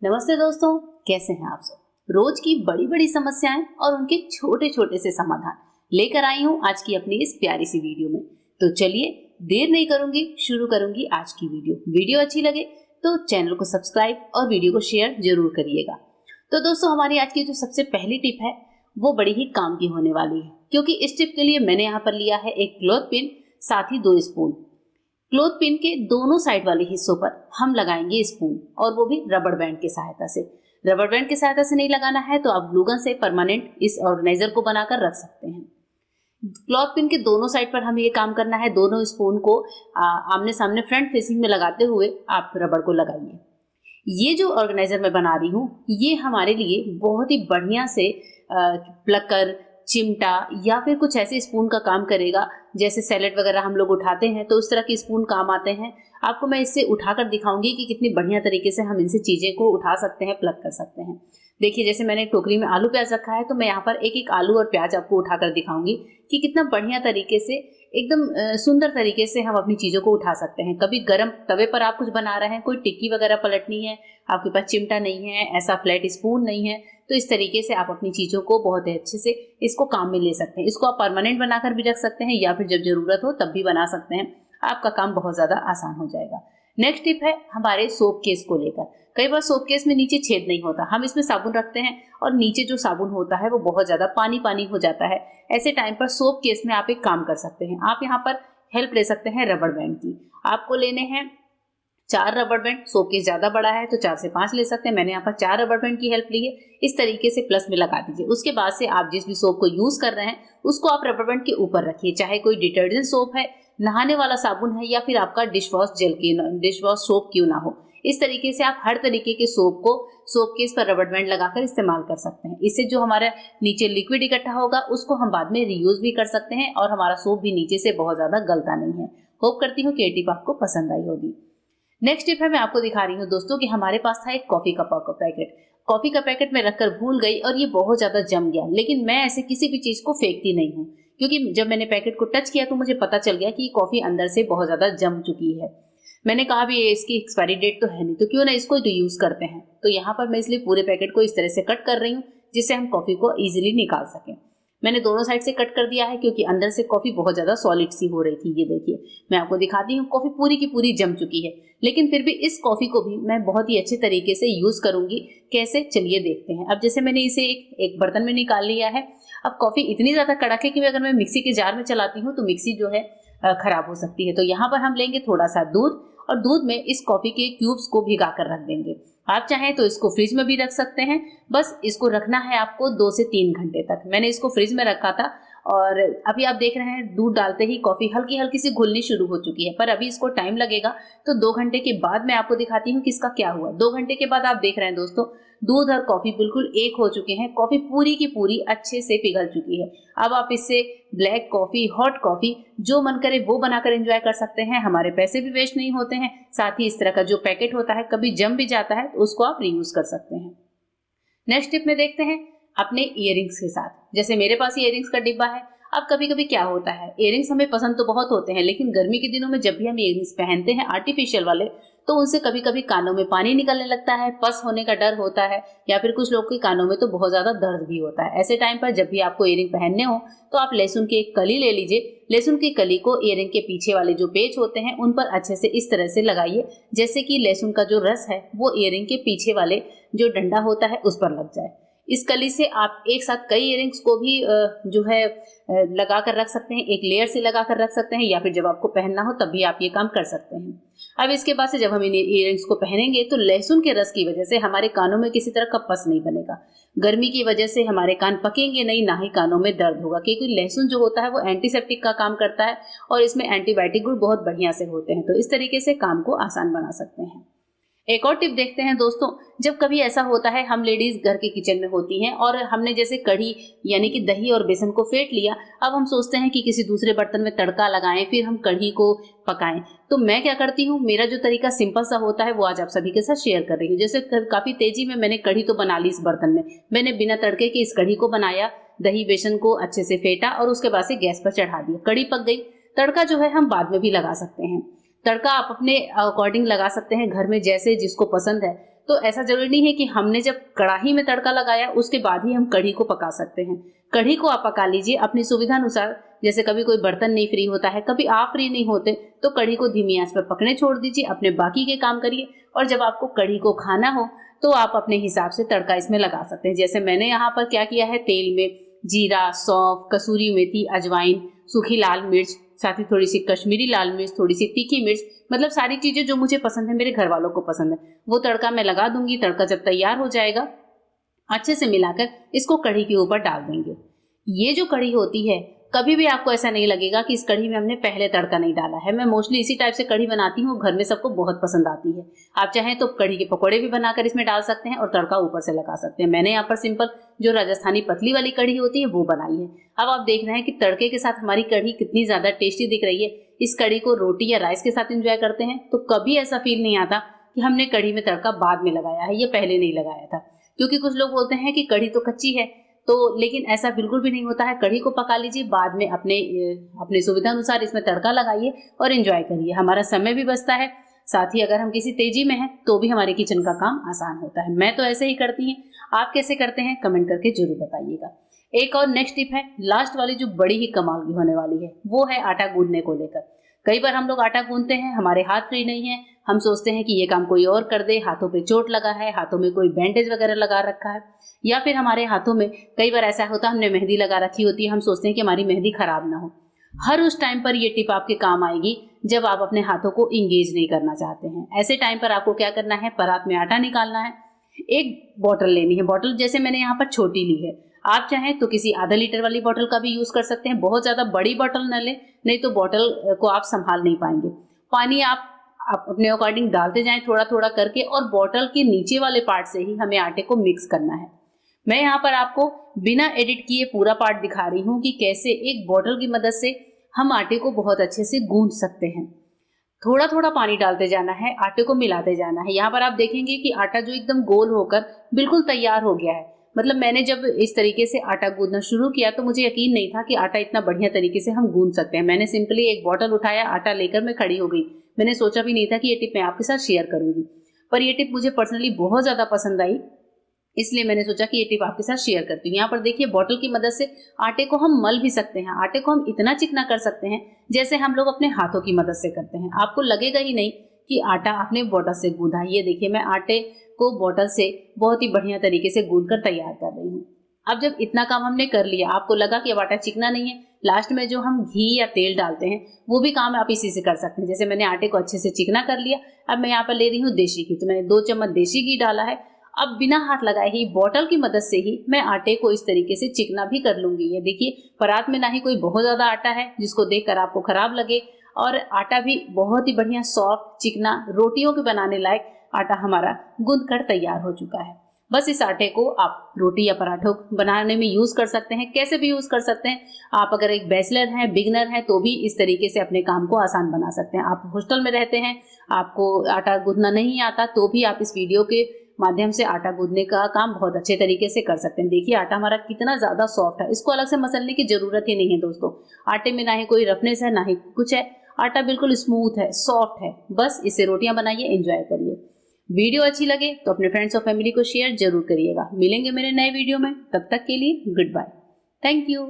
नमस्ते दोस्तों, कैसे हैं आप सब। रोज की बड़ी बड़ी समस्याएं और उनके छोटे छोटे से समाधान लेकर आई हूं आज की अपनी इस प्यारी सी वीडियो में। तो चलिए देर नहीं करूंगी, शुरू करूंगी आज की वीडियो अच्छी लगे तो चैनल को सब्सक्राइब और वीडियो को शेयर जरूर करिएगा। तो दोस्तों, हमारी आज की जो सबसे पहली टिप है वो बड़ी ही काम की होने वाली है, क्योंकि इस टिप के लिए मैंने यहाँ पर लिया है एक क्लॉथ पिन, साथ ही 2 स्पून। क्लॉथ पिन के दोनों साइड वाले हिस्सों पर हम लगाएंगे स्पून, और वो भी रबड़ बैंड की सहायता से। रबड़ बैंड की सहायता से नहीं लगाना है तो आप ग्लू गन से परमानेंट इस ऑर्गेनाइजर को बनाकर रख सकते हैं। क्लॉथ पिन के दोनों साइड पर हमें ये काम करना है। दोनों स्पून को आमने सामने फ्रंट फेसिंग में लगाते हुए आप रबड़ को लगाइए। ये जो ऑर्गेनाइजर मैं बना रही हूँ ये हमारे लिए बहुत ही बढ़िया से प्लकर, चिमटा या फिर कुछ ऐसे स्पून का काम करेगा। जैसे सैलेड वगैरह हम लोग उठाते हैं तो उस तरह के स्पून काम आते हैं। आपको मैं इससे उठाकर दिखाऊंगी कि कितनी बढ़िया तरीके से हम इनसे चीजें को उठा सकते हैं, प्लग कर सकते हैं। देखिए, जैसे मैंने टोकरी में आलू प्याज रखा है तो मैं यहाँ पर एक एक आलू और प्याज आपको उठाकर दिखाऊंगी कि कितना बढ़िया तरीके से, एकदम सुंदर तरीके से हम अपनी चीजों को उठा सकते हैं। कभी गर्म तवे पर आप कुछ बना रहे हैं, कोई टिक्की वगैरह पलटनी है, आपके पास चिमटा नहीं है, ऐसा फ्लैट स्पून नहीं है, तो इस तरीके से आप अपनी चीजों को बहुत अच्छे से इसको काम में ले सकते हैं। इसको आप परमानेंट बनाकर भी रख सकते हैं या फिर जब जरूरत हो तब भी बना सकते हैं। आपका काम बहुत ज्यादा आसान हो जाएगा। नेक्स्ट टिप है हमारे सोप केस को लेकर। कई बार सोप केस में नीचे छेद नहीं होता, हम इसमें साबुन रखते हैं और नीचे जो साबुन होता है वो बहुत ज्यादा पानी पानी हो जाता है। ऐसे टाइम पर सोप केस में आप एक काम कर सकते हैं। आप यहाँ पर हेल्प ले सकते हैं रबड़ बैंड की। आपको लेने हैं 4 रबड़ बैंड। सोप केस ज्यादा बड़ा है तो 4 से 5 ले सकते हैं। मैंने यहाँ पर 4 रबड़ बैंड की हेल्प ली है। इस तरीके से प्लस में लगा दीजिए। उसके बाद से आप जिस भी सोप को यूज कर रहे हैं उसको आप रबड़ बैंड के ऊपर रखिए। चाहे कोई डिटर्जेंट सोप है, नहाने वाला साबुन है, या फिर आपका डिश वॉश सोप क्यों ना हो, इस तरीके से आप हर तरीके के सोप को सोप केस पर रबड़ बैंड लगाकर इस्तेमाल कर सकते हैं। इससे जो हमारा नीचे लिक्विड इकट्ठा होगा उसको हम बाद में रीयूज भी कर सकते हैं और हमारा सोप भी नीचे से बहुत ज्यादा गलता नहीं है। होप करती हूँ कि ये टिप आपको पसंद आई होगी। नेक्स्ट टिप है, मैं आपको दिखा रही हूँ दोस्तों कि हमारे पास था एक कॉफी का पैकेट। कॉफी का पैकेट में रखकर भूल गई और ये बहुत ज्यादा जम गया, लेकिन मैं ऐसे किसी भी चीज को फेंकती नहीं हूँ, क्योंकि जब मैंने पैकेट को टच किया तो मुझे पता चल गया कि कॉफी अंदर से बहुत ज्यादा जम चुकी है। मैंने कहा भी इसकी एक्सपायरी डेट तो है नहीं, तो क्यों ना इसको यूज करते हैं। तो यहाँ पर मैं इसलिए पूरे पैकेट को इस तरह से कट कर रही हूँ जिससे हम कॉफी को इजिली निकाल सकें। मैंने दोनों साइड से कट कर दिया है क्योंकि अंदर से कॉफी बहुत ज्यादा सॉलिड सी हो रही थी। ये देखिए, मैं आपको दिखाती हूँ, कॉफी पूरी की पूरी जम चुकी है, लेकिन फिर भी इस कॉफी को भी मैं बहुत ही अच्छे तरीके से यूज करूंगी। कैसे, चलिए देखते हैं। अब जैसे मैंने इसे एक बर्तन में निकाल लिया है। अब कॉफी इतनी ज्यादा कड़क है कि अगर मैं मिक्सी के जार में चलाती हूँ तो मिक्सी जो है खराब हो सकती है। तो यहाँ पर हम लेंगे थोड़ा सा दूध और दूध में इस कॉफी के क्यूब्स को भिगा कर रख देंगे। आप चाहें तो इसको फ्रिज में भी रख सकते हैं। बस इसको रखना है आपको 2 से 3 घंटे तक। मैंने इसको फ्रिज में रखा था और अभी आप देख रहे हैं दूध डालते ही कॉफी हल्की हल्की सी घुलनी शुरू हो चुकी है, पर अभी इसको टाइम लगेगा। तो 2 घंटे के बाद मैं आपको दिखाती हूँ कि इसका क्या हुआ। 2 घंटे के बाद आप देख रहे हैं दोस्तों, दूध और कॉफी बिल्कुल एक हो चुके हैं। कॉफी पूरी की पूरी अच्छे से पिघल चुकी है। अब आप इससे ब्लैक कॉफी, हॉट कॉफी जो मन करे वो बनाकर एंजॉय कर सकते हैं। हमारे पैसे भी वेस्ट नहीं होते हैं। साथ ही इस तरह का जो पैकेट होता है कभी जम भी जाता है तो उसको आप रीयूज कर सकते हैं। नेक्स्ट टिप में देखते हैं अपने इयररिंग्स के साथ। जैसे मेरे पास इयररिंग्स का डिब्बा है। अब कभी कभी क्या होता है, इयररिंग्स हमें पसंद तो बहुत होते हैं, लेकिन गर्मी के दिनों में जब भी हम इयररिंग्स पहनते हैं आर्टिफिशियल वाले, तो उनसे कभी कभी कानों में पानी निकलने लगता है, पस होने का डर होता है, या फिर कुछ लोग के कानों में तो बहुत ज्यादा दर्द भी होता है। ऐसे टाइम पर जब भी आपको इयररिंग पहनने हो तो आप लहसुन की एक कली ले लीजिए। लहसुन की कली को इयररिंग के पीछे वाले जो पेच होते हैं उन पर अच्छे से इस तरह से लगाइए, जैसे कि लहसुन का जो रस है वो इयररिंग के पीछे वाले जो डंडा होता है उस पर लग जाए। इस कली से आप एक साथ कई इयररिंग्स को भी जो है लगा कर रख सकते हैं, एक लेयर से लगा कर रख सकते हैं, या फिर जब आपको पहनना हो तब भी आप ये काम कर सकते हैं। अब इसके बाद से जब हम इन इयररिंग्स को पहनेंगे तो लहसुन के रस की वजह से हमारे कानों में किसी तरह का पस नहीं बनेगा। गर्मी की वजह से हमारे कान पकेंगे नहीं, ना ही कानों में दर्द होगा, क्योंकि लहसुन जो होता है वो एंटीसेप्टिक का काम करता है और इसमें एंटीबायोटिक गुण बहुत बढ़िया से होते हैं। तो इस तरीके से काम को आसान बना सकते हैं। एक और टिप देखते हैं दोस्तों। जब कभी ऐसा होता है, हम लेडीज घर के किचन में होती हैं और हमने जैसे कढ़ी यानी कि दही और बेसन को फेंट लिया, अब हम सोचते हैं कि किसी दूसरे बर्तन में तड़का लगाएं फिर हम कढ़ी को पकाएं। तो मैं क्या करती हूँ, मेरा जो तरीका सिंपल सा होता है वो आज आप सभी के साथ शेयर कर रही हूँ। जैसे काफी तेजी में मैंने कढ़ी तो बना ली इस बर्तन में, मैंने बिना तड़के के इस कढ़ी को बनाया, दही बेसन को अच्छे से फेंटा और उसके बाद से गैस पर चढ़ा दिया। कढ़ी पक गई। तड़का जो है हम बाद में भी लगा सकते हैं। तड़का आप अपने अकॉर्डिंग लगा सकते हैं, घर में जैसे जिसको पसंद है। तो ऐसा जरूरी नहीं है कि हमने जब कढ़ाई में तड़का लगाया उसके बाद ही हम कढ़ी को पका सकते हैं। कढ़ी को आप पका लीजिए अपनी सुविधा अनुसार। जैसे कभी कोई बर्तन नहीं फ्री होता है, कभी आप फ्री नहीं होते, तो कढ़ी को धीमी आंच पर पकने छोड़ दीजिए, अपने बाकी के काम करिए। और जब आपको कढ़ी को खाना हो तो आप अपने हिसाब से तड़का इसमें लगा सकते हैं। जैसे मैंने यहाँ पर क्या किया है, तेल में जीरा, सौंफ, कसूरी मेथी, अजवाइन, सूखी लाल मिर्च, साथ ही थोड़ी सी कश्मीरी लाल मिर्च, थोड़ी सी तीखी मिर्च, मतलब सारी चीजें जो मुझे पसंद है, मेरे घर वालों को पसंद है, वो तड़का मैं लगा दूंगी। तड़का जब तैयार हो जाएगा अच्छे से मिलाकर इसको कढ़ी के ऊपर डाल देंगे। ये जो कढ़ी होती है, कभी भी आपको ऐसा नहीं लगेगा कि इस कढ़ी में हमने पहले तड़का नहीं डाला है। मैं मोस्टली इसी टाइप से कढ़ी बनाती हूँ, घर में सबको बहुत पसंद आती है। आप चाहें तो कढ़ी के पकौड़े भी बनाकर इसमें डाल सकते हैं और तड़का ऊपर से लगा सकते हैं। मैंने यहाँ पर सिंपल जो राजस्थानी पतली वाली कढ़ी होती है वो बनाई है। अब आप देख रहे हैं कि तड़के के साथ हमारी कढ़ी कितनी ज्यादा टेस्टी दिख रही है। इस कढ़ी को रोटी या राइस के साथ एंजॉय करते हैं तो कभी ऐसा फील नहीं आता कि हमने कढ़ी में तड़का बाद में लगाया है या पहले नहीं लगाया था। क्योंकि कुछ लोग बोलते हैं कि कढ़ी तो कच्ची है, तो लेकिन ऐसा बिल्कुल भी नहीं होता है। कढ़ी को पका लीजिए, बाद में अपने सुविधा अनुसार इसमें तड़का लगाइए और एंजॉय करिए। हमारा समय भी बचता है, साथ ही अगर हम किसी तेजी में हैं तो भी हमारे किचन का काम आसान होता है। मैं तो ऐसे ही करती हूँ, आप कैसे करते हैं कमेंट करके जरूर बताइएगा। एक और नेक्स्ट टिप है, लास्ट वाली जो बड़ी ही कमाल की होने वाली है, वो है आटा गूंदने को लेकर। कई बार हम लोग आटा गूंदते हैं, हमारे हाथ फ्री नहीं है, हम सोचते हैं कि ये काम कोई और कर दे, हाथों पे चोट लगा है, हाथों में कोई बैंडेज वगैरह लगा रखा है, या फिर हमारे हाथों में कई बार ऐसा होता है हमने मेहंदी लगा रखी होती है, हम सोचते हैं कि हमारी मेहंदी खराब ना हो। हर उस टाइम पर ये टिप आपके काम आएगी जब आप अपने हाथों को इंगेज नहीं करना चाहते हैं। ऐसे टाइम पर आपको क्या करना है, परात में आटा निकालना है, एक बॉटल लेनी है। बॉटल जैसे मैंने यहाँ पर छोटी ली है, आप चाहें तो किसी आधा लीटर वाली बॉटल का भी यूज कर सकते हैं। बहुत ज्यादा बड़ी बॉटल न लें, नहीं तो बॉटल को आप संभाल नहीं पाएंगे। पानी आप अपने अकॉर्डिंग डालते जाएं थोड़ा थोड़ा करके, और बॉटल के नीचे वाले पार्ट से ही हमें आटे को मिक्स करना है। मैं यहाँ पर आपको बिना एडिट किए पूरा पार्ट दिखा रही हूँ कि कैसे एक बॉटल की मदद से हम आटे को बहुत अच्छे से गूंथ सकते हैं। थोड़ा थोड़ा पानी डालते जाना है, आटे को मिलाते जाना है। यहाँ पर आप देखेंगे कि आटा जो एकदम गोल होकर बिल्कुल तैयार हो गया है। मतलब मैंने जब इस तरीके से आटा गूंदना शुरू किया तो मुझे यकीन नहीं था कि आटा इतना बढ़िया तरीके से हम गूंद सकते हैं। मैंने सिंपली एक बॉटल उठाया, आटा लेकर मैं खड़ी हो गई। मैंने सोचा भी नहीं था कि ये टिप मैं आपके साथ शेयर करूंगी, पर ये टिप मुझे पर्सनली बहुत ज्यादा पसंद आई, इसलिए मैंने सोचा कि ये टिप आपके साथ शेयर करती हूँ। यहाँ पर देखिए, बॉटल की मदद से आटे को हम मल भी सकते हैं, आटे को हम इतना चिकना कर सकते हैं जैसे हम लोग अपने हाथों की मदद से करते हैं। आपको लगेगा ही नहीं कि आटा आपने बॉटल से गूंदा। ये देखिए, मैं आटे को बॉटल से बहुत ही बढ़िया तरीके से गूंद कर तैयार कर रही हूँ। अब जब इतना काम हमने कर लिया, आपको लगा कि अब आटा चिकना नहीं है, लास्ट में जो हम घी या तेल डालते हैं वो भी काम आप इसी से कर सकते हैं। जैसे मैंने आटे को अच्छे से चिकना कर लिया, अब मैं यहाँ पर ले रही हूँ देशी घी। तो मैंने 2 चम्मच देशी घी डाला है। अब बिना हाथ लगाए ही बॉटल की मदद से ही मैं आटे को इस तरीके से चिकना भी कर लूंगी। ये देखिए, परात में ना ही कोई बहुत ज्यादा आटा है जिसको देखकर आपको खराब लगे, और आटा भी बहुत ही बढ़िया सॉफ्ट चिकना, रोटियों के बनाने लायक आटा हमारा गूंद कर तैयार हो चुका है। बस इस आटे को आप रोटी या पराठों बनाने में यूज कर सकते हैं, कैसे भी यूज कर सकते हैं। आप अगर एक बैचलर हैं, बिगनर हैं, तो भी इस तरीके से अपने काम को आसान बना सकते हैं। आप हॉस्टल में रहते हैं, आपको आटा गूंदना नहीं आता, तो भी आप इस वीडियो के माध्यम से आटा गूंदने का काम बहुत अच्छे तरीके से कर सकते हैं। देखिए, आटा हमारा कितना ज्यादा सॉफ्ट है, इसको अलग से मसलने की जरूरत ही नहीं है दोस्तों। आटे में ना ही कोई रफनेस है, ना ही कुछ है, आटा बिल्कुल स्मूथ है, सॉफ्ट है। बस इससे रोटियां बनाइए, एंजॉय करिए। वीडियो अच्छी लगे तो अपने फ्रेंड्स और फैमिली को शेयर जरूर करिएगा। मिलेंगे मेरे नए वीडियो में, तब तक के लिए गुड बाय, थैंक यू।